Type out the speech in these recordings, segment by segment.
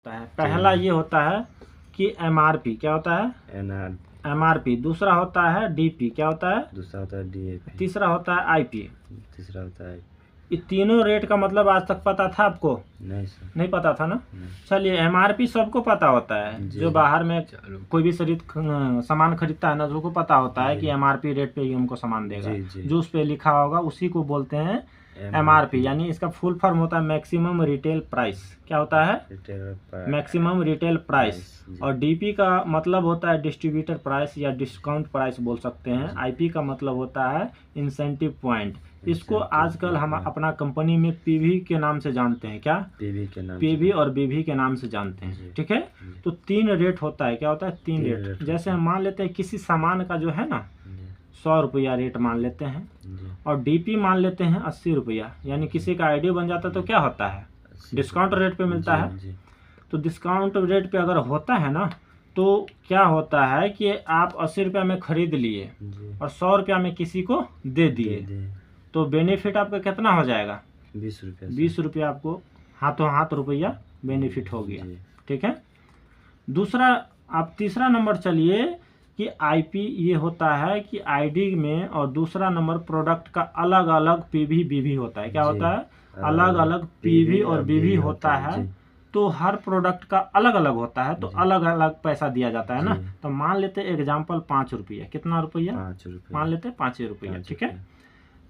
होता है। पहला ये होता है कि एमआरपी क्या होता है, एमआरपी। दूसरा होता है डीपी, क्या होता है, दूसरा होता है डीएपी। तीसरा होता है आईपी। तीसरा होता है ये तीनों रेट का मतलब आज तक पता था आपको? नहीं सर, नहीं पता था ना। नहीं। चलिए, एमआरपी सबको पता होता है, जो बाहर में कोई भी सामान खरीदता है ना, उसको पता होता है कि एमआरपी रेट पे ही हमको सामान देगा। जो उस पे लिखा होगा उसी को बोलते हैं एमआरपी, यानी इसका फुल फॉर्म होता है मैक्सिमम रिटेल प्राइस। क्या होता है, मैक्सिमम रिटेल प्राइस। और डीपी का मतलब होता है डिस्ट्रीब्यूटर प्राइस या डिस्काउंट प्राइस बोल सकते हैं। आईपी का मतलब होता है इंसेंटिव पॉइंट। इसको आजकल हम अपना कंपनी में पीवी के नाम से जानते हैं। क्या, पीवी और बीवी के नाम से जानते हैं। ठीक है, तो 3 रेट होता है। क्या होता है, 3 रेट। जैसे हम मान लेते हैं किसी सामान का जो है ना 100 रुपया रेट मान लेते हैं, और डीपी मान लेते हैं 80 रुपया, यानी किसी का आईडी बन जाता है तो क्या होता है, डिस्काउंट रेट पे मिलता है। तो डिस्काउंट रेट पे अगर होता है ना, तो क्या होता है कि आप 80 रुपया में खरीद लिए और 100 रुपया में किसी को दे दिए, तो बेनिफिट आपका कितना हो जाएगा, 20 रुपया। 20 रुपया आपको हाथों हाथ रुपया बेनिफिट हो गया। ठीक है। दूसरा, आप तीसरा नंबर चलिए कि आईपी ये होता है कि आईडी में, और दूसरा नंबर प्रोडक्ट का अलग अलग पीवी बीवी होता है। क्या होता है, अलग अलग पीवी और बीवी होता है। तो हर प्रोडक्ट का अलग अलग होता है, तो अलग अलग पैसा दिया जाता है ना। तो मान लेते एग्जाम्पल 5 रुपया, कितना रुपया, मान लेते 5 रुपया। ठीक है,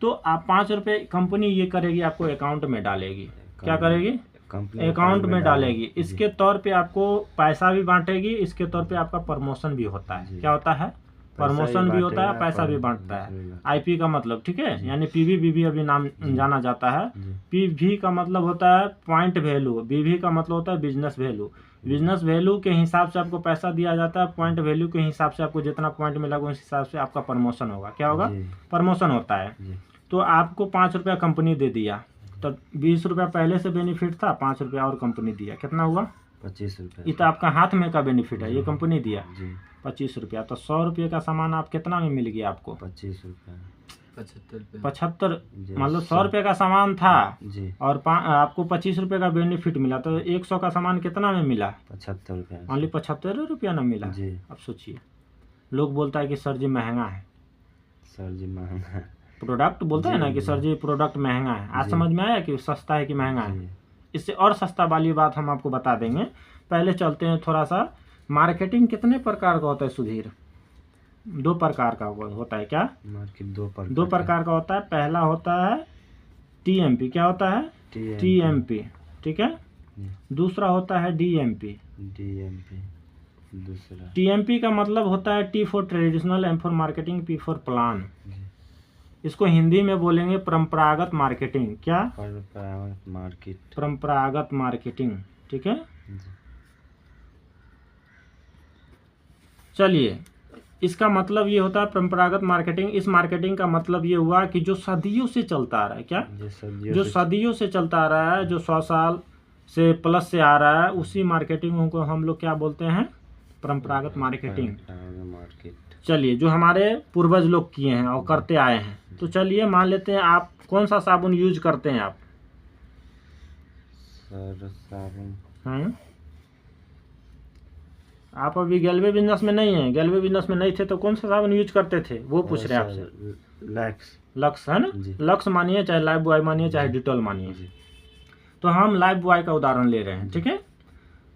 तो आप 5 रुपये कंपनी ये करेगी, आपको अकाउंट में डालेगी। क्या करेगी, अकाउंट में डालेगी। इसके तौर पे आपको पैसा भी बांटेगी, इसके तौर पे आपका प्रमोशन भी होता है। क्या होता है, प्रमोशन भी होता है, पैसा भी बांटता है। आईपी का मतलब, ठीक है, यानी पीवी बीवी अभी नाम जाना जाता है। पीवी का मतलब होता है पॉइंट वैल्यू, बीवी का मतलब होता है बिजनेस वैल्यू। बिजनेस वैल्यू के हिसाब से आपको पैसा दिया जाता है, पॉइंट वैल्यू के हिसाब से आपको जितना पॉइंट मिलेगा उस हिसाब से आपका प्रमोशन होगा। क्या होगा, प्रमोशन होता है। तो आपको 5 रुपया कंपनी दे दिया, तो 20 रुपया पहले से बेनिफिट था, 5 रुपया और कंपनी दिया, कितना हुआ, 25 रुपया। ये तो आपका हाथ में का बेनिफिट है, ये कंपनी दिया 25 रुपया। तो 100 रुपये का सामान आप कितना में मिल गया आपको, 25 रुपया, 75। मतलब 100 रुपये का सामान था और आपको 25 रुपये का बेनिफिट मिला, तो 100 का सामान कितना में मिला, 75 रुपया। ओनली 75 रुपया ना मिला। अब सोचिए, लोग बोलता है कि सर जी महंगा है, सर जी महंगा है, प्रोडक्ट बोलता है ना कि सर जी प्रोडक्ट महंगा है। आज समझ में आया कि सस्ता है कि महंगा है। इससे और सस्ता वाली बात हम आपको बता देंगे। पहले चलते हैं थोड़ा सा, मार्केटिंग कितने प्रकार का होता है सुधीर, 2 प्रकार का होता है। क्या, मार्केट 2 प्रकार का होता है। पहला होता है टीएमपी, क्या होता है, टीएमपी, ठीक है। दूसरा होता है डीएमपी। दूसरा टीएमपी का मतलब होता है T for traditional, M for marketing, P for plan. इसको हिंदी में बोलेंगे परंपरागत मार्केटिंग। क्या, परंपरागत मार्केटिंग। ठीक है। चलिए, इसका मतलब ये होता है परंपरागत मार्केटिंग। इस मार्केटिंग का मतलब ये हुआ कि जो सदियों से चलता आ रहा है। क्या, जो सदियों से चलता आ रहा है, जो 100 साल से प्लस से आ रहा है, उसी मार्केटिंग को हम लोग क्या बोलते हैं, परंपरागत मार्केटिंग। चलिए, जो हमारे पूर्वज लोग किए हैं और करते आए हैं। तो चलिए मान लेते हैं, आप कौन सा साबुन यूज करते हैं आप, साबुन। आप अभी गैलवे बिजनेस में नहीं है, गैलवे बिजनेस में नहीं थे तो कौन सा साबुन यूज करते थे, वो पूछ रहे हैं आपसे। लक्स है ना, लक्स मानिए, चाहे लाइफ बॉय मानिए, चाहे डिटॉल मानिए। तो हम लाइफ बॉय का उदाहरण ले रहे हैं। ठीक है,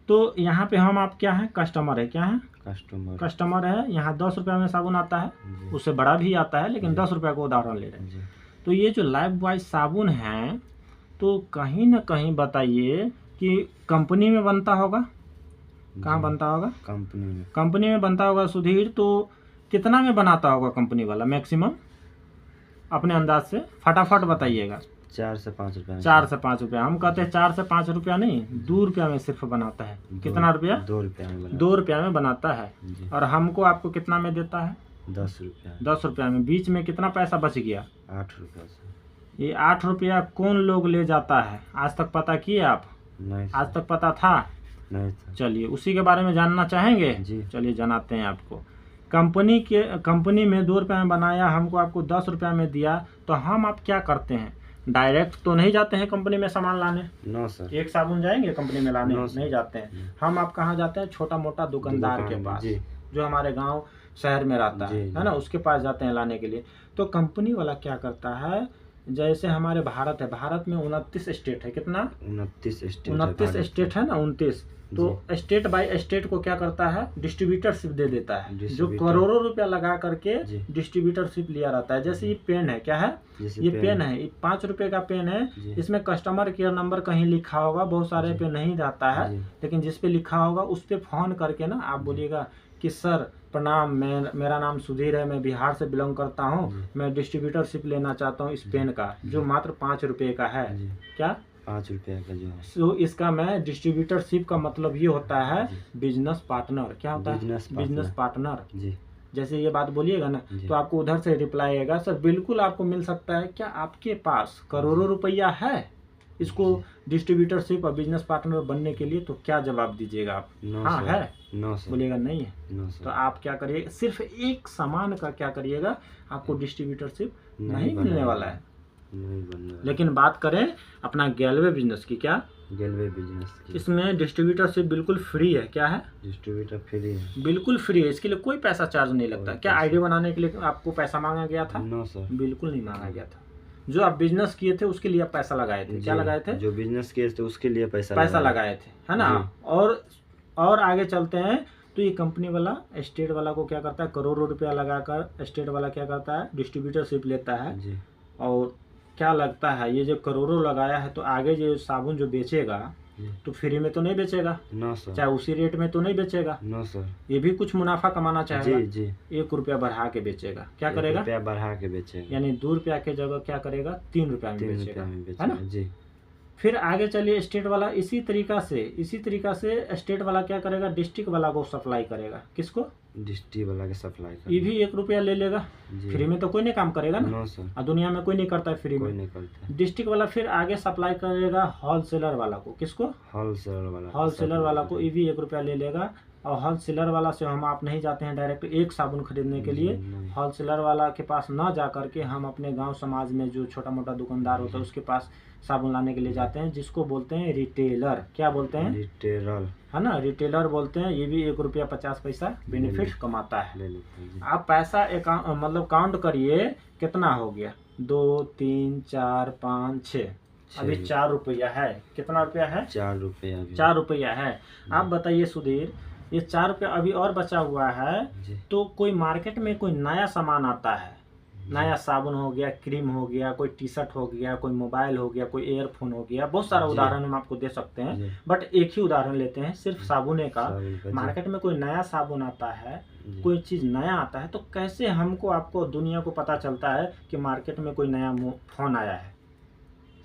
तो यहाँ पे हम आप क्या है, कस्टमर है। क्या है, कस्टमर है। यहाँ 10 रुपया में साबुन आता है, उससे बड़ा भी आता है, लेकिन 10 रुपया का उदाहरण ले रहे हैं। तो ये जो लाइफ बॉय साबुन है, तो कहीं ना कहीं बताइए कि कंपनी में बनता होगा। कहाँ बनता होगा, कंपनी में बनता होगा सुधीर। तो कितना में बनाता होगा कंपनी वाला, मैक्सिमम अपने अंदाज से फटाफट बताइएगा। 4 से 5 रुपया। 4 से 5 रुपया। हम कहते हैं 4 से 5 रुपया नहीं, 2 रुपया में सिर्फ बनाता है। कितना रुपया, 2 रुपया में, 2 रुपया में बनाता है। और हमको आपको कितना में देता है, 10 रुपया। 10 रुपया में। बीच में कितना पैसा बच गया, 8 रुपया से। ये 8 रुपया कौन लोग ले जाता है, आज तक पता किए आप? नहीं, आज तक पता था नहीं। चलिए, उसी के बारे में जानना चाहेंगे। चलिए जनाते हैं आपको। कंपनी में 2 रुपया में बनाया, हमको आपको 10 रुपया में दिया, तो हम आप क्या करते हैं, डायरेक्ट तो नहीं जाते हैं कंपनी में सामान लाने, नो सर। एक साबुन जाएंगे कंपनी में लाने? No, sir. नहीं जाते हैं। हम आप कहाँ जाते हैं? छोटा मोटा दुकानदार के पास, जी जो हमारे गांव शहर में रहता जी, है ना, उसके पास जाते हैं लाने के लिए। तो कंपनी वाला क्या करता है, जैसे हमारे भारत है, भारत में 29 स्टेट है, कितना? 29 स्टेट 29 स्टेट है ना, 29। तो स्टेट बाय स्टेट को क्या करता है, डिस्ट्रीब्यूटरशिप दे देता है, जो डिस्ट्रीब्यूटर। करोड़ों रुपया लगा करके जी। डिस्ट्रीब्यूटरशिप लिया रहता है। जैसे ये पेन है, क्या है? जैसे ये पेन है, ये 5 रुपए का पेन है। जी। इसमें कस्टमर केयर नंबर कहीं लिखा होगा, बहुत सारे जी। पे नहीं रहता है, जी। लेकिन जिस पे लिखा होगा उस पे फोन करके ना आप बोलिएगा कि सर प्रणाम, मेरा नाम सुधीर है, मैं बिहार से बिलोंग करता हूँ, मैं डिस्ट्रीब्यूटरशिप लेना चाहता हूँ इस पेन का, जो मात्र 5 रुपए का है। जी। क्या? 5 रुपया का जो है। तो इसका मैं डिस्ट्रीब्यूटरशिप का मतलब ये होता है बिजनेस पार्टनर। क्या होता है? Business partner. जी। जैसे ये बात बोलिएगा ना, जी। तो आपको उधर से रिप्लाई आएगा, सर बिल्कुल आपको मिल सकता है। क्या आपके पास करोड़ों रुपया है इसको डिस्ट्रीब्यूटरशिप और बिजनेस पार्टनर बनने के लिए? तो क्या जवाब दीजिएगा आप? नो हाँ सर। है, नो सर। बोलिएगा नहीं है। नो तो सर। आप क्या करिएगा, सिर्फ एक सामान का क्या करिएगा, आपको डिस्ट्रीब्यूटरशिप नहीं मिलने बनेगा। वाला है। नहीं बनने वाला। लेकिन बात करें अपना गैलवे बिजनेस की, क्या गैलवे बिजनेस की, इसमें डिस्ट्रीब्यूटरशिप बिल्कुल फ्री है। क्या है? डिस्ट्रीब्यूटर फ्री है। बिल्कुल फ्री है, इसके लिए कोई पैसा चार्ज नहीं लगता। कोई क्या पैसा- आईडी बनाने के लिए आपको पैसा मांगा गया था? No sir. बिल्कुल नहीं मांगा गया था। जो आप बिजनेस किए थे उसके लिए आप पैसा लगाए थे। क्या जी, लगाए थे? जो बिजनेस किए थे उसके लिए पैसा लगाए थे, है ना। और आगे चलते हैं तो ये कंपनी वाला स्टेट वाला को क्या करता है, करोड़ों रुपया लगाकर स्टेट वाला क्या करता है, डिस्ट्रीब्यूटरशिप लेता है। जी। और क्या लगता है, ये जो करोड़ों लगाया है तो आगे जो साबुन जो बेचेगा जी। तो फ्री में तो नहीं बेचेगा, नो सर। चाहे उसी रेट में तो नहीं बेचेगा, नो सर। ये भी कुछ मुनाफा कमाना चाहेगा। जी जी। 1 रुपया बढ़ा के बेचेगा। क्या 1 करेगा? रुपया बढ़ा के बेचेगा, यानी 2 रुपया के जगह क्या करेगा, 3 रुपया में 3 बेचेगा, रुपया में है ना। बेचेगा। जी। फिर आगे चलिए, स्टेट वाला इसी तरीका से स्टेट वाला क्या करेगा, डिस्ट्रिक्ट वाला को सप्लाई करेगा। किसको? डिस्ट्री वाला के सप्लाई कर। ये भी 1 रुपया ले लेगा। जी। फ्री में तो कोई नहीं काम करेगा ना, नो सर। और दुनिया में कोई नहीं करता है फ्री कोई में। नहीं करता। डिस्ट्रिक्ट वाला फिर आगे सप्लाई करेगा होलसेलर वाला को। किसको? होलसेलर वाला को। ये भी 1 रुपया ले लेगा। और होलसेलर वाला से हम आप नहीं जाते हैं डायरेक्ट एक साबुन खरीदने के लिए, होलसेलर वाला के पास ना जा करके हम अपने गांव समाज में जो छोटा मोटा दुकानदार होता है उसके पास साबुन लाने के लिए जाते हैं, जिसको बोलते हैं रिटेलर। क्या बोलते हैं? रिटेलर, है ना, रिटेलर बोलते हैं। ये भी 1 रुपया 50 पैसा बेनिफिट कमाता है। ले लेते हैं। आप पैसा मतलब काउंट करिए कितना हो गया, 2 3 4 5 6, अभी 4 रुपया है। कितना रुपया है? 4 रुपया। 4 रुपया है। आप बताइए सुधीर, ये 4 रुपया अभी और बचा हुआ है, जी। तो कोई मार्केट में कोई नया सामान आता है, नया साबुन हो गया, क्रीम हो गया, कोई टी शर्ट हो गया, कोई मोबाइल हो गया, कोई एयरफोन हो गया, बहुत सारा जी। उदाहरण हम आपको दे सकते हैं, जी। बट एक ही उदाहरण लेते हैं सिर्फ साबुने का। साबुन का, जी। मार्केट में कोई नया साबुन आता है, जी। कोई चीज़ नया आता है, तो कैसे हमको आपको दुनिया को पता चलता है कि मार्केट में कोई नया फोन आया है?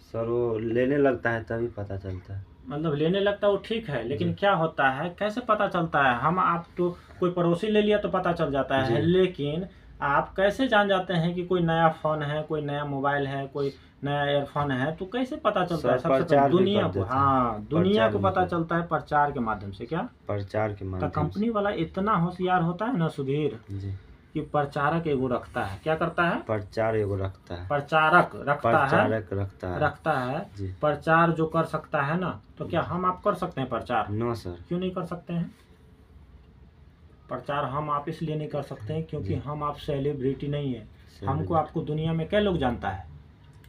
सर वो लेने लगता है तभी पता चलता है। मतलब लेने लगता है वो ठीक है, लेकिन जी। क्या होता है, कैसे पता चलता है? हम आप तो कोई पड़ोसी ले लिया तो पता चल जाता है, जी। लेकिन आप कैसे जान जाते हैं कि कोई नया फ़ोन है, कोई नया मोबाइल है, कोई नया एयरफोन है? तो कैसे पता चलता है? सर, सबसे पहले प्रचार भी दुनिया कर को, देते हैं। हाँ, दुनिया को प्रचार पता भी कर- चलता है प्रचार के माध्यम से। क्या? प्रचार के तो माध्यम कंपनी वाला इतना होशियार होता है ना सुधीर, से। जी। कि प्रचारक एगो रखता है। क्या करता है? प्रचार एगो रखता है। प्रचारक रखता है, प्रचारक रखता है। जी। प्रचार जो कर सकता है ना, तो क्या हम आप कर सकते हैं प्रचार? No sir. क्यों नहीं कर सकते हैं प्रचार? हम आप इसलिए नहीं कर सकते हैं क्योंकि जी। हम आप सेलिब्रिटी नहीं है। हमको आपको दुनिया में क्या लोग जानता है?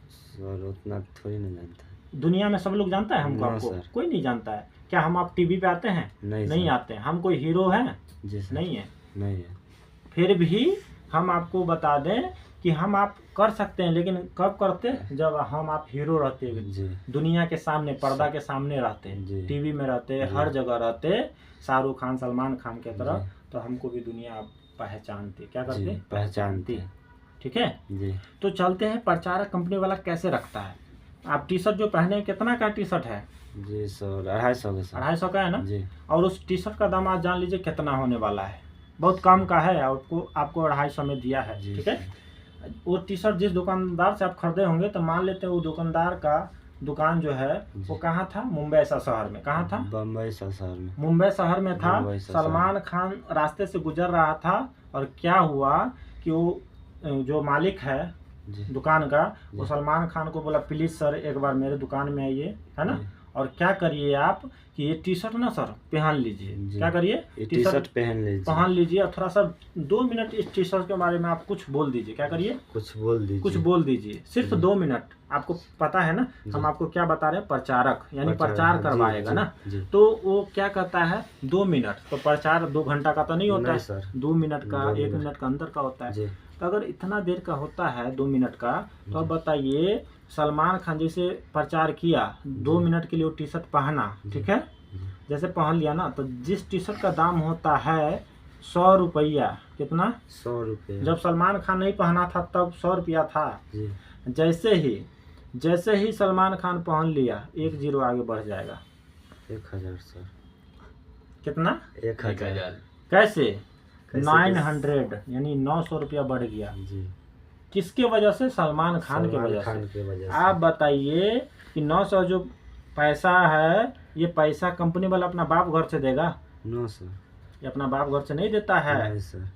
सर उतना थोड़ी नहीं जानता है। दुनिया में सब लोग जानता है हमको, ना आपको सर। कोई नहीं जानता है। क्या हम आप टीवी पे आते हैं? नहीं नहीं सर। आते हैं। हम कोई हीरो हैं? जी सर। नहीं है। नहीं है। फिर भी हम आपको बता दें कि हम आप कर सकते हैं, लेकिन कब करते? जब हम आप हीरो रहते, जी। दुनिया के सामने, पर्दा के सामने रहते, जी। टीवी में रहते, जी। हर जगह रहते, शाहरुख खान, सलमान खान के तरह, जी। तो हमको भी दुनिया पहचानती। क्या जी, करते? पहचानती। ठीक है। जी। तो चलते हैं प्रचारक कंपनी वाला कैसे रखता है। आप टी शर्ट जो पहने हैं, कितना का टी शर्ट है? जी सर 250 का सर। 250 का है ना। जी। और उस टी शर्ट का दाम आज जान लीजिए कितना होने वाला है, बहुत कम का है, आपको 250 में दिया है। जी। ठीक है। वो टी शर्ट जिस दुकानदार से आप खरीदे होंगे, तो मान लेते हैं वो दुकानदार का दुकान जो है वो कहाँ था? मुंबई सा शहर में। कहाँ था? बम्बई शहर में। मुंबई शहर में था। मुंबई सा सलमान खान रास्ते से गुजर रहा था, और क्या हुआ कि वो जो मालिक है जी दुकान का, वो जी। सलमान खान को बोला प्लीज़ सर एक बार मेरे दुकान में आइए, है ना, जी। और क्या करिए आप कि ये टी शर्ट ना सर पहन लीजिए, जी। क्या करिए ये टी शर्ट पहन पहन लीजिए, लीजिए और थोड़ा सा 2 मिनट इस टी शर्ट के बारे में आप कुछ बोल दीजिए, क्या करिए कुछ बोल कुछ दीजिए। बोल दीजिए, सिर्फ जी। 2 मिनट। आपको पता है ना जी। हम आपको क्या बता रहे हैं, प्रचारक यानी प्रचार, प्रचार हाँ, करवाएगा जी, ना, जी। तो वो क्या कहता है 2 मिनट, तो प्रचार 2 घंटा का तो नहीं होता नहीं है, सर, 2 मिनट का 2 1 मिनट। मिनट का अंदर का होता है। जी। तो अगर इतना देर का होता है 2 मिनट का, तो अब जी। बताइए सलमान खान जैसे प्रचार किया 2 जी। मिनट के लिए वो टी शर्ट पहना, जी। ठीक है, जी। जैसे पहन लिया ना, तो जिस टी शर्ट का दाम होता है 100 रुपया, कितना, 100 रुपये। जब सलमान खान नहीं पहना था तब 100 रुपया था। जी। जैसे ही सलमान खान पहन लिया 1 जीरो आगे बढ़ जाएगा, 1000 सर, कितना, 1000। कैसे, कैसे 900 यानी 900 रुपया बढ़ गया। जी। किसके वजह से, सलमान खान के सलमान वजह खान से। की वजह आप से। बताइए कि 900 जो पैसा है, ये पैसा कंपनी वाला अपना बाप घर से देगा, नो सर, ये अपना बाप घर से नहीं देता है, नहीं सर।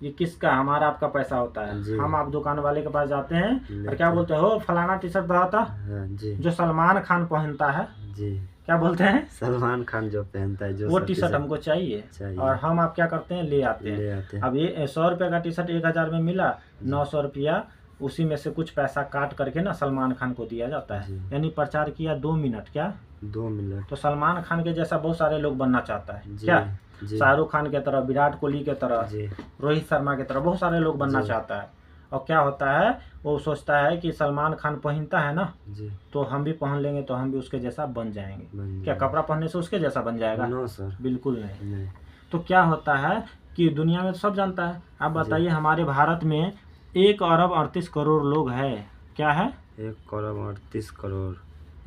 ये किसका, हमारा आपका पैसा होता है। जी। हम आप दुकान वाले के पास जाते हैं और लेते क्या बोलते हो, फलाना टी शर्ट था हाँ, जी। जो सलमान खान पहनता है, जी। क्या बोलते हैं, सलमान खान जो पहनता है, जो वो सब टी शर्ट हमको चाहिए, चाहिए। और हम आप क्या करते हैं, ले आते ले हैं। आते हैं। अब ये 100 रुपये का टी शर्ट 1000 में मिला, 900 रुपया उसी में से कुछ पैसा काट करके ना सलमान खान को दिया जाता है। जी। यानी प्रचार किया 2 मिनट, क्या, 2 मिनट। तो सलमान खान के जैसा बहुत सारे लोग बनना चाहता है, जी। क्या, जी। शाहरुख खान के तरह, विराट कोहली के तरह, जी। रोहित शर्मा की तरह बहुत सारे लोग बनना जी। चाहता है। और क्या होता है, वो सोचता है कि सलमान खान पहनता है ना, जी। तो हम भी पहन लेंगे तो हम भी उसके जैसा बन जाएंगे। बन क्या जाएगा। कपड़ा पहनने से उसके जैसा बन जाएगा, नो सर, बिल्कुल नहीं। नहीं। तो क्या होता है कि दुनिया में सब जानता है। आप बताइए हमारे भारत में 1 अरब 38 करोड़ लोग है, क्या है, 1 करोड़ 38 करोड़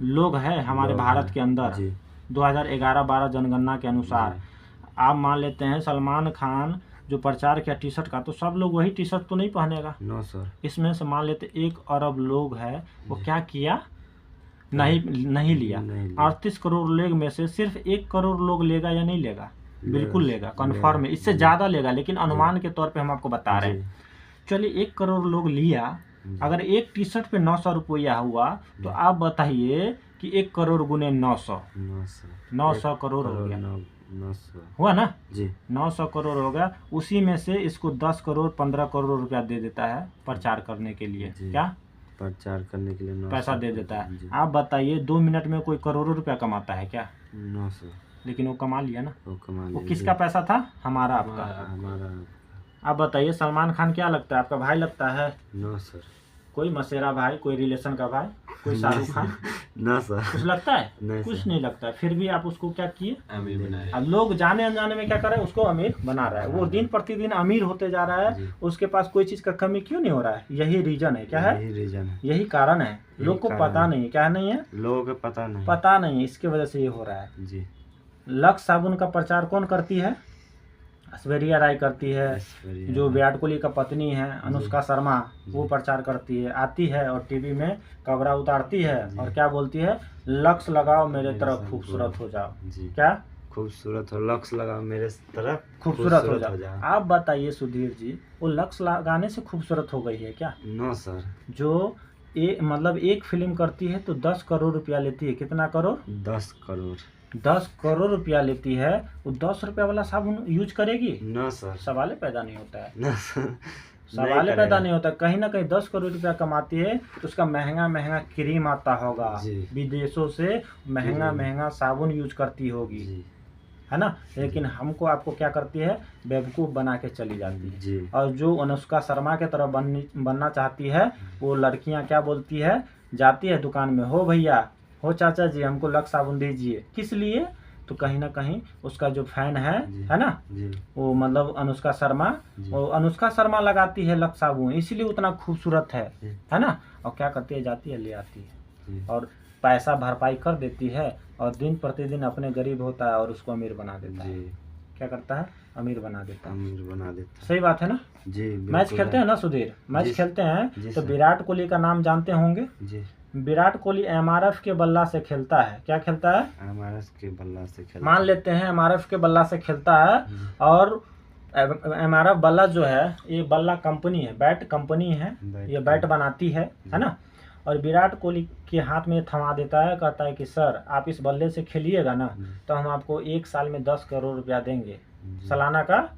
लोग है हमारे लोग भारत हैं। के अंदर, जी। 2011-12 जनगणना के अनुसार। जी। आप मान लेते हैं सलमान खान जो प्रचार किया टी शर्ट का, तो सब लोग वही टी शर्ट तो नहीं पहनेगा। No sir. इसमें से मान लेते 1 अरब लोग है, वो जी। क्या किया, नहीं लिया। नहीं लिया। 38 करोड़ लोग में से सिर्फ 1 करोड़ लोग लेगा या नहीं लेगा, बिल्कुल लेगा, कन्फर्म है, इससे जी। ज़्यादा लेगा, लेकिन अनुमान के तौर पे हम आपको बता रहे जी। हैं। चलिए 1 करोड़ लोग लिया, अगर एक टी शर्ट पे 900 रुपया हुआ, तो आप बताइए कि 1 करोड़ गुने 900, 900 करोड़ हो गया, 900 हुआ ना, जी। 900 करोड़ हो गया। उसी में से इसको 10 करोड़ 15 करोड़ रुपया दे देता है प्रचार करने के लिए, जी। क्या प्रचार करने के लिए 900 पैसा दे देता है। जी। आप बताइए 2 मिनट में कोई करोड़ों रुपया कमाता है क्या, 900 लेकिन वो कमा लिया ना, वो कमा वो लिया। किसका पैसा था, हमारा आपका। हमारा। आप बताइए सलमान खान क्या लगता है, आपका भाई लगता है, नो सर, कोई मसेरा भाई, कोई रिलेशन का भाई, कोई शाहरुख खान, ना सर, कुछ लगता है, नहीं कुछ सर। नहीं लगता है, फिर भी आप उसको क्या किए, अमीर बनाए। अब लोग जाने अनजाने में क्या कर रहे हैं, उसको अमीर बना रहा है। वो दिन प्रतिदिन अमीर होते जा रहा जी। है, उसके पास कोई चीज़ का कमी क्यों नहीं हो रहा है, यही रीजन है, क्या है, यही रीजन है, यही कारण है। यही लोग को कारण पता है। नहीं, क्या नहीं है, लोगों को पता नहीं। पता नहीं, इसकी वजह से ये हो रहा है। जी। लक्स साबुन का प्रचार कौन करती है, ऐश्वर्या राय करती है, ऐश्वर्या जो राय। विराट कोहली का पत्नी है अनुष्का शर्मा, वो जी। प्रचार करती है, आती है और टीवी में कवरा उतारती है जी। और क्या बोलती है, लक्स लगाओ मेरे मेरे तरफ साथ खूबसूरत हो जाओ, जी। क्या खूबसूरत हो, लक्स लगा मेरे तरफ खूबसूरत हो जाओ। आप बताइए सुधीर जी, वो लक्स लगाने से खूबसूरत हो गई है क्या, नो सर, जो मतलब एक फिल्म करती है तो 10 करोड़ रुपया लेती है, कितना करोड़, 10 करोड़ 10 करोड़ रुपया लेती है, वो 10 रुपया वाला साबुन यूज करेगी, नो सर, सवाल पैदा नहीं होता है, नो सर, सवाल पैदा नहीं होता। कहीं ना कहीं 10 करोड़ रुपया कमाती है तो उसका महंगा महंगा क्रीम आता होगा, जी। विदेशों से महंगा जी। महंगा साबुन यूज करती होगी, जी। है ना, लेकिन हमको आपको क्या करती है, बेवकूफ़ बना के चली जाती है। जी। और जो अनुष्का शर्मा के तरह बनना चाहती है, वो लड़कियां क्या बोलती है, जाती है दुकान में, हो भैया, हो चाचा जी, हमको लक्स साबुन दीजिए, किस लिए, तो कहीं ना कहीं उसका जो फैन है ना, जी। वो मतलब अनुष्का शर्मा, जी। वो अनुष्का शर्मा लगाती है लक्स साबुन, इसीलिए उतना खूबसूरत है ना, और क्या करती है, जाती है ले आती है जी। और पैसा भरपाई कर देती है, और दिन प्रतिदिन अपने गरीब होता है और उसको अमीर बना देता है, जी। क्या करता है, अमीर बना देता है। अमीर बना देता सही बात है ना। जी। मैच खेलते हैं ना सुधीर, मैच जी। खेलते हैं जी तो सर। विराट कोहली का नाम जानते होंगे। जी। विराट कोहली एमआरएफ के बल्ला से खेलता है, क्या खेलता है, एमआरएफ के बल्ला से खेलता मान लेते हैं एमआरएफ के बल्ला से खेलता है, जी। और MRF बल्ला जो है ये बल्ला कंपनी है, बैट कंपनी है, बैट ये बैट बनाती है ना। और विराट कोहली के हाथ में थमा देता है, कहता है कि सर आप इस बल्ले से खेलिएगा ना तो हम आपको 1 साल में 10 करोड़ रुपया देंगे, सालाना का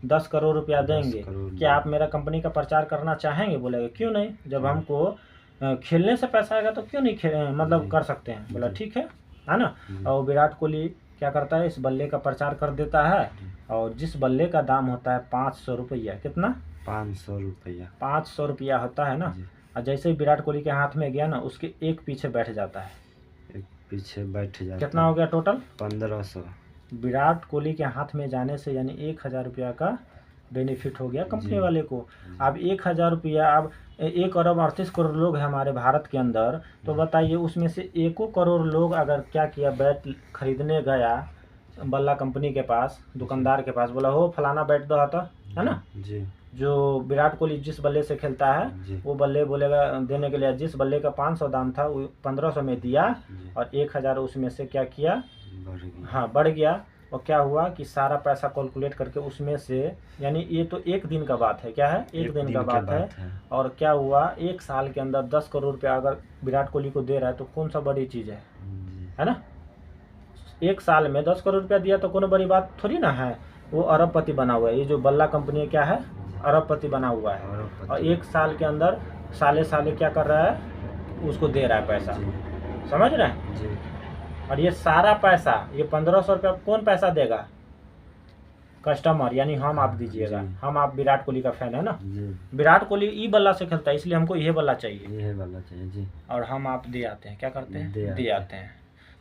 10 करोड़ रुपया देंगे, क्या आप मेरा कंपनी का प्रचार करना चाहेंगे? बोलेगा क्यों नहीं, जब हमको खेलने से पैसा आएगा तो क्यों नहीं मतलब कर सकते हैं। बोला ठीक है ना। और विराट कोहली क्या करता है, इस बल्ले का प्रचार कर देता है, और जिस बल्ले का दाम होता है 500 रुपया, कितना? 500 रुपया, 500 रुपया होता है ना। और जैसे ही विराट कोहली के हाथ में गया ना, उसके एक पीछे बैठ जाता है, एक पीछे बैठ जाता कितना हो गया टोटल? 1500। विराट कोहली के हाथ में जाने से यानी 1000 रुपया का बेनिफिट हो गया कंपनी वाले को। अब 1000 रुपया, अब 1 अरब 38 करोड़ लोग हैं हमारे भारत के अंदर, तो बताइए उसमें से 1 करोड़ लोग अगर क्या किया, बैट खरीदने गया बल्ला कंपनी के पास, दुकानदार के पास, बोला हो फलाना बैट दो आता है ना जी, जो विराट कोहली जिस बल्ले से खेलता है वो बल्ले बोलेगा देने के लिए, जिस बल्ले का 500 दाम था वो 1500 में दिया, और 1000 उसमें से क्या किया, बढ़ गया। हाँ बढ़ गया। और क्या हुआ कि सारा पैसा कैलकुलेट करके उसमें से, यानी ये तो 1 दिन का बात है, क्या है, 1 दिन का बात है। और क्या हुआ, 1 साल के अंदर 10 करोड़ रुपया अगर विराट कोहली को दे रहा है तो कौन सा बड़ी चीज़ है ना। 1 साल में 10 करोड़ रुपया दिया तो कोनो बड़ी बात थोड़ी ना है। वो अरबपति बना हुआ है, ये जो बल्ला कंपनी क्या है, अरबपति बना हुआ है। और 1 साल के अंदर साले साले क्या कर रहा है, उसको दे रहा है पैसा, समझ रहे हैं जी। और ये सारा पैसा, ये 1500 रुपया कौन पैसा देगा, कस्टमर, यानी हम आप दीजिएगा। हम आप विराट कोहली का फैन है ना, विराट कोहली ई बल्ला से खेलता है इसलिए हमको ये बल्ला चाहिए, ये बल्ला चाहिए जी। और हम आप दे आते हैं, क्या करते हैं, दे आते हैं।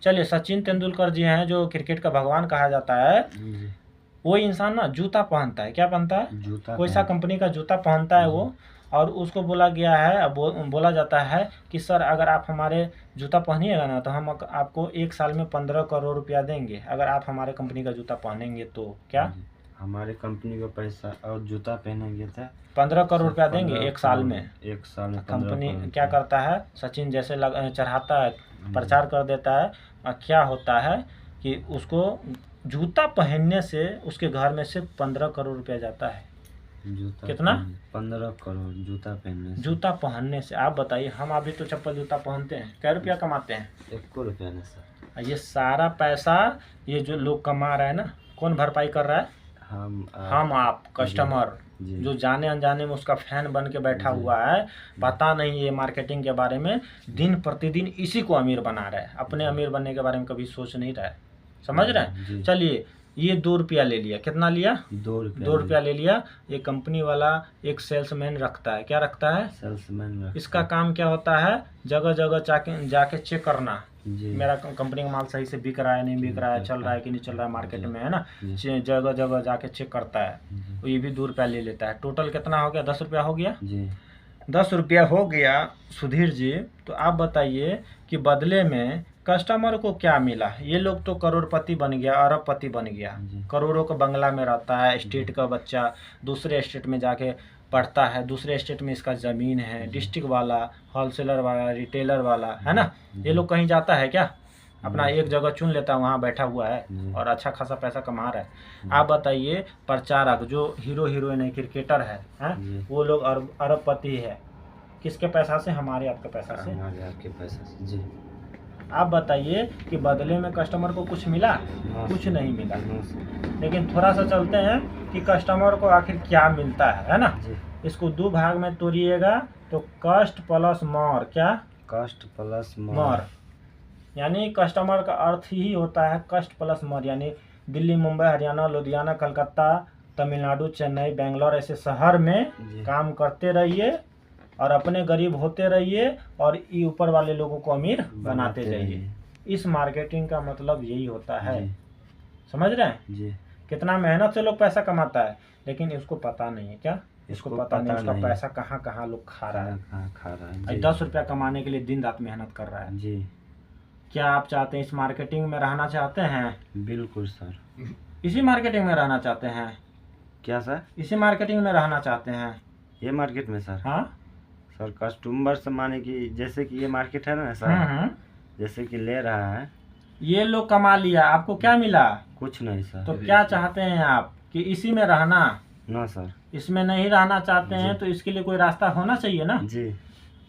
चलिए सचिन तेंदुलकर जी हैं जो क्रिकेट का भगवान कहा जाता है, वो इंसान ना जूता पहनता है, क्या पहनता है, जूता, कोई सा कंपनी का जूता पहनता है वो, और उसको बोला गया है, बोला जाता है कि सर अगर आप हमारे जूता पहनिएगा ना तो हम आपको 1 साल में 15 करोड़ रुपया देंगे, अगर आप हमारे कंपनी का जूता पहनेंगे तो, क्या हमारे कंपनी का पैसा और जूता पहनेंगे तो 15 करोड़ रुपया देंगे 1 साल में। 1 साल में कंपनी क्या करता है, सचिन जैसे चढ़ाता है, प्रचार कर देता है, और क्या होता है कि उसको जूता पहनने से उसके घर में सिर्फ 15 करोड़ रुपया जाता है। जूता कितना, 15 करोड़ जूता पहनने से। जूता पहनने से। आप बताइए, हम अभी तो चप्पल जूता पहनते हैं, क्या रुपया कमाते हैं, 1 रुपया नहीं सर। ये सारा पैसा ये जो लोग कमा रहा है ना, कौन भरपाई कर रहा है, हम आप कस्टमर, जो जाने अनजाने में उसका फैन बन के बैठा हुआ है, पता नहीं ये मार्केटिंग के बारे में, दिन प्रतिदिन इसी को अमीर बना रहा है, अपने अमीर बनने के बारे में कभी सोच नहीं रहा है, समझ रहे हैं। चलिए ये 2 रुपया ले लिया, कितना लिया, 2 रुपया ले लिया। ये कंपनी वाला एक सेल्समैन रखता है, क्या रखता है, सेल्समैन। इसका काम क्या होता है, जगह जगह जाके चेक करना, मेरा कंपनी का माल सही से बिक रहा है नहीं बिक रहा है, चल रहा है कि नहीं चल रहा है मार्केट में, है ना, जगह जगह जाके चेक करता है। तो ये भी 2 रुपया ले लेता है। टोटल कितना हो गया, 10 रुपया हो गया जी, 10 रुपया हो गया सुधीर जी। तो आप बताइए कि बदले में कस्टमर को क्या मिला। ये लोग तो करोड़पति बन गया, अरबपति बन गया, करोड़ों का बंगला में रहता है, स्टेट का बच्चा दूसरे स्टेट में जाके पढ़ता है, दूसरे स्टेट में इसका ज़मीन है, डिस्ट्रिक्ट वाला, होलसेलर वाला, रिटेलर वाला, है ना, ये लोग कहीं जाता है क्या, अपना एक जगह चुन लेता है, वहाँ बैठा हुआ है और अच्छा खासा पैसा कमा रहा है। आप बताइए प्रचारक जो हीरो हीरोइन है, क्रिकेटर है, वो लोग अरबपति है, किसके पैसा से, हमारे आपके पैसा से, हमारे आपके पैसा से जी। आप बताइए कि बदले में कस्टमर को कुछ मिला, कुछ नहीं मिला। लेकिन थोड़ा सा चलते हैं कि कस्टमर को आखिर क्या मिलता है ना। इसको 2 भाग में तोड़िएगा तो कस्ट प्लस मोर, क्या, कस्ट प्लस मोर, यानी कस्टमर का अर्थ ही होता है कस्ट प्लस मोर, यानी दिल्ली, मुंबई, हरियाणा, लुधियाना, कलकत्ता, तमिलनाडु, चेन्नई, बेंगलोर ऐसे शहर में काम करते रहिए और अपने गरीब होते रहिए और ये ऊपर वाले लोगों को अमीर बनाते जाइए। इस मार्केटिंग का मतलब यही होता है, समझ रहे हैं जी। कितना मेहनत से लोग पैसा कमाता है, लेकिन इसको पता नहीं है, क्या, इसको पता नहीं उसका पैसा कहाँ कहाँ लोग खा रहा है। 10 रुपया कमाने के लिए दिन रात मेहनत कर रहा है जी। क्या आप चाहते हैं इस मार्केटिंग में रहना चाहते हैं? बिल्कुल सर, इसी मार्केटिंग में रहना चाहते हैं क्या सर? इसी मार्केटिंग में रहना चाहते हैं, ये मार्केट में सर? हाँ सर, कस्टमर से माने कि जैसे कि ये मार्केट है ना सर, जैसे कि ले रहा है, ये लोग कमा लिया, आपको क्या मिला? कुछ नहीं सर। तो क्या चाहते हैं आप कि इसी में रहना? No sir. इसमें नहीं रहना चाहते हैं तो इसके लिए कोई रास्ता होना चाहिए ना जी।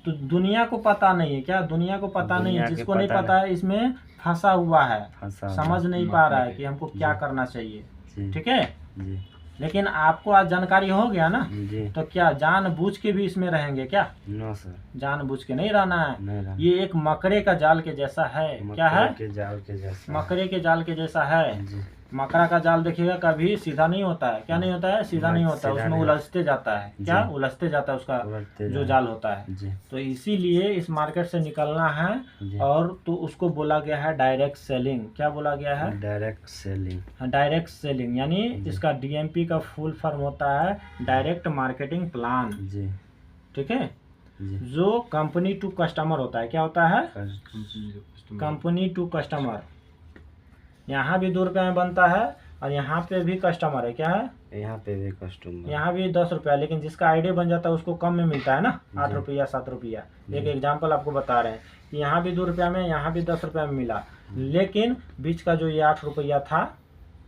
तो दुनिया को पता नहीं है क्या, दुनिया को पता नहीं है, दुनिया के जिसको नहीं पता पता है इसमें फंसा हुआ है, फंसा समझ हुआ। नहीं पा रहा है कि हमको क्या जी। करना चाहिए। जी। ठीक है, जी। लेकिन आपको आज जानकारी हो गया ना, जी। तो क्या जानबूझ के भी इसमें रहेंगे क्या? No sir. जानबूझ के नहीं रहना है। नहीं रहना। ये एक मकड़े का जाल के जैसा है। क्या है? मकड़े के जाल के जैसा। मकड़े के जाल के जैसा है। जी। मकड़ा का जाल देखिएगा कभी सीधा नहीं होता है। क्या नहीं होता है? सीधा नहीं होता है, सीधा उसमें नहीं। उलझते जाता है। क्या जी। उलझते जाता है उसका उलटते जो जा- जाल होता है। जी। तो इसीलिए इस मार्केट से निकलना है। जी। और तो उसको बोला गया है डायरेक्ट सेलिंग। क्या बोला गया है? Direct selling. हाँ, डायरेक्ट सेलिंग यानी जी। इसका डीएमपी का फुल फॉर्म होता है डायरेक्ट मार्केटिंग प्लान। जी। ठीक है, जी। जो कंपनी टू कस्टमर होता है। क्या होता है? Company to customer. यहाँ भी 2 रुपये में बनता है और यहाँ पे भी कस्टमर है। क्या है? यहाँ पे भी कस्टमर। यहाँ भी 10 रुपया, लेकिन जिसका आईडी बन जाता है उसको कम में मिलता है ना, 8 जी। रुपया 7 रुपया। एक जी। एग्जाम्पल आपको बता रहे हैं कि यहाँ भी 2 रुपया में, यहाँ भी 10 रुपया में मिला, लेकिन बीच का जो ये 8 रुपया था,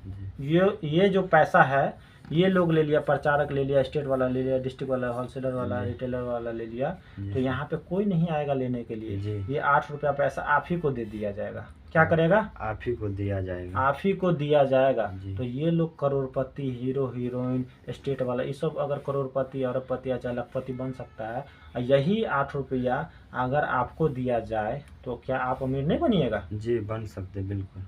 जी। ये जो पैसा है ये लोग ले लिया, प्रचारक ले लिया, स्टेट वाला ले लिया, डिस्ट्रिक्ट वाला, होलसेलर वाला, जी। रिटेलर वाला ले लिया। जी। तो यहाँ पे कोई नहीं आएगा लेने के लिए। जी। ये 8 रुपया पैसा आप ही को दे दिया जाएगा। क्या करेगा? आप ही को दिया जाएगा। आप ही को दिया जाएगा। जी। तो ये लोग करोड़पति, हीरो हीरोइन, स्टेट वाला, ये सब अगर करोड़पति, अरबपति या लखपति बन सकता है, और यही 8 रुपया अगर आपको दिया जाए तो क्या आप अमीर नहीं बनिएगा? जी बन सकते, बिल्कुल।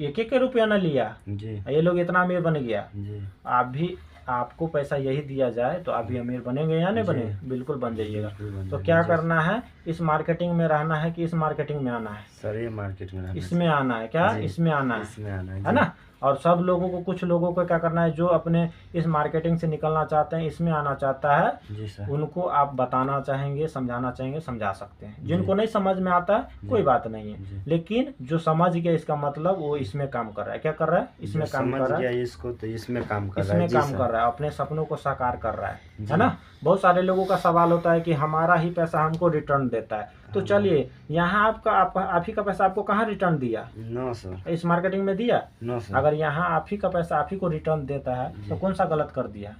एक एक रुपया न लिया, जी। ये लोग इतना अमीर बन गया। जी। आप भी, आपको पैसा यही दिया जाए तो आप भी अमीर बनेंगे या नहीं जी। बने? बिल्कुल बन जाइएगा। बिल्कुल बन तो जाएगा। क्या जी। करना है? इस मार्केटिंग में रहना है कि इस मार्केटिंग में आना है? सर ये मार्केट में रहना इसमें आना है। क्या? जी। इसमें आना है। इसमें आना है ना? और सब लोगों को, कुछ लोगों को क्या करना है, जो अपने इस मार्केटिंग से निकलना चाहते हैं, इसमें आना चाहता है, जी सर। उनको आप बताना चाहेंगे, समझाना चाहेंगे, समझा सकते हैं। जी। जिनको नहीं समझ में आता है जी। कोई बात नहीं है, जी। लेकिन जो समझ गया इसका मतलब, वो इसमें काम कर रहा है। क्या कर रहा है? इसमें जो काम समझ कर रहा गया है, इसको, तो इसमें काम कर रहा है। इसमें जी काम सर। कर रहा है, अपने सपनों को साकार कर रहा जी। है ना? बहुत सारे लोगों का सवाल होता है कि हमारा ही पैसा हमको रिटर्न देता है। तो हाँ। चलिए, यहाँ आप ही का पैसा आपको कहाँ रिटर्न दिया? No sir. इस मार्केटिंग में दिया? No sir. अगर यहाँ आप ही का पैसा आप ही को रिटर्न देता है तो जी। कौन सा गलत कर दिया?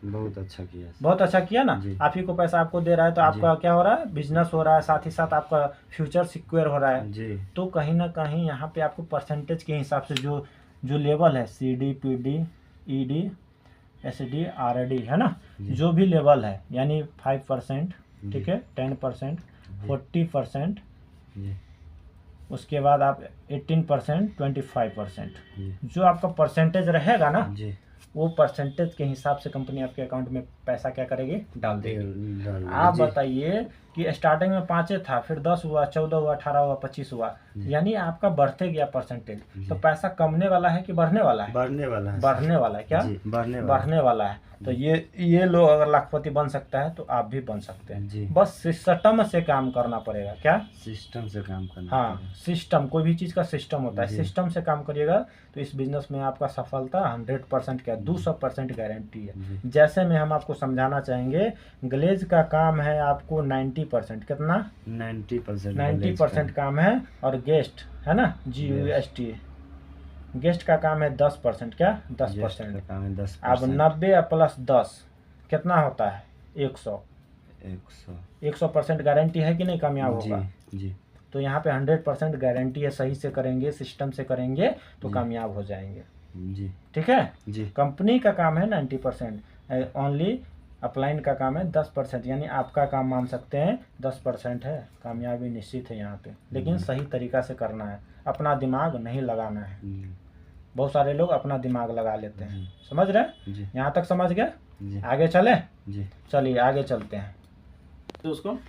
बहुत अच्छा किया सर। बहुत अच्छा किया ना। जी। आप ही को पैसा आपको दे रहा है तो आपका क्या हो रहा है? बिजनेस हो रहा है, साथ ही साथ आपका फ्यूचर सिक्योर हो रहा है। जी। तो कहीं ना कहीं यहाँ पे आपको परसेंटेज के हिसाब से जो लेवल है, CD, PD, ED, SD, RD, है ना, जी। जो भी लेवल है, यानी 5%, जी। ठीक है, 10%, 40%, जी। उसके बाद आप 18%, 25%, जी। जो आपका परसेंटेज रहेगा ना, जी। वो परसेंटेज के हिसाब से कंपनी आपके अकाउंट में पैसा क्या करेगी? डाल देगी। डाल- आप जी। बताइए कि स्टार्टिंग में 5 था, फिर 10 हुआ, 14 हुआ, 18 हुआ, 25 हुआ, जी। यानी आपका बढ़ते गया परसेंटेज। जी। तो पैसा कमने वाला है कि बढ़ने वाला है? बढ़ने वाला है सर। बढ़ने वाला है। क्या? जी, बढ़ने वाला बढ़ने वाला है। तो ये लोग अगर लाखपति बन सकता है तो आप भी बन सकते हैं। जी। बस सिस्टम से काम करना पड़ेगा। क्या? सिस्टम से काम करना हाँ, पड़ेगा। सिस्टम, कोई भी चीज़ का सिस्टम होता है। जी। सिस्टम से काम करिएगा तो इस बिजनेस में आपका सफलता 100% क्या, 200% गारंटी है। जी। जैसे में हम आपको समझाना चाहेंगे, ग्लेज का काम है आपको 90%, कितना? 90% 90% काम है। और गेस्ट है ना, GUST, गेस्ट का काम है 10%। क्या? 10%। काम है 10%। अब 90 प्लस 10 कितना होता है? 100। 100% गारंटी है कि नहीं कामयाब होगा? जी। जी। तो यहाँ पे 100% गारंटी है। सही से करेंगे, सिस्टम से करेंगे तो जी। कामयाब हो जाएंगे। जी। ठीक है। जी। कंपनी का काम है 90%, ओनली अपलाइन का काम है 10%, यानी आपका काम मान सकते हैं 10% है। कामयाबी निश्चित है यहाँ पे, लेकिन सही तरीका से करना है, अपना दिमाग नहीं लगाना है। बहुत सारे लोग अपना दिमाग लगा लेते हैं। समझ रहे हैं? जी। यहाँ तक समझ गए? जी। आगे चले? जी। चलिए आगे चलते हैं। तो उसको